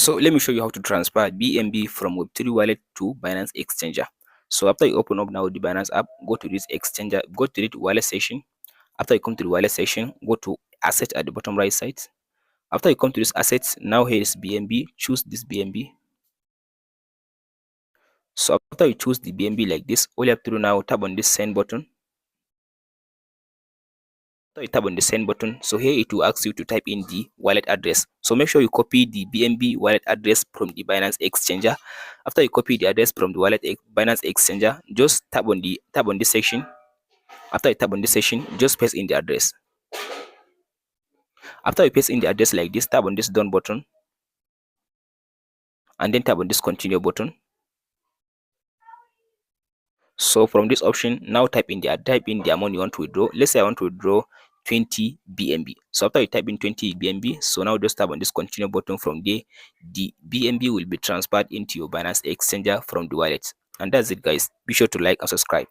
So let me show you how to transfer BNB from Web3 wallet to Binance Exchanger. So after you open up now the Binance app, go to this exchanger, go to the wallet section. After you come to the wallet section, go to asset at the bottom right side. After you come to this assets, now here is BNB. Choose this BNB. So after you choose the BNB like this, all you have to do now, tap on this send button. After you tap on the send button, so here it will ask you to type in the wallet address. So make sure you copy the BNB wallet address from the Binance Exchanger. After you copy the address from the Binance Exchanger, just tap on this section. After you tap on this section, just paste in the address. After you paste in the address like this, tap on this done button, and then tap on this continue button. So from this option, now type in the amount you want to withdraw. Let's say I want to withdraw 20 BNB. So after you type in 20 BNB, so now just tap on this continue button. From there, the BNB will be transferred into your Binance Exchanger from the wallet. And that's it, guys. Be sure to like and subscribe.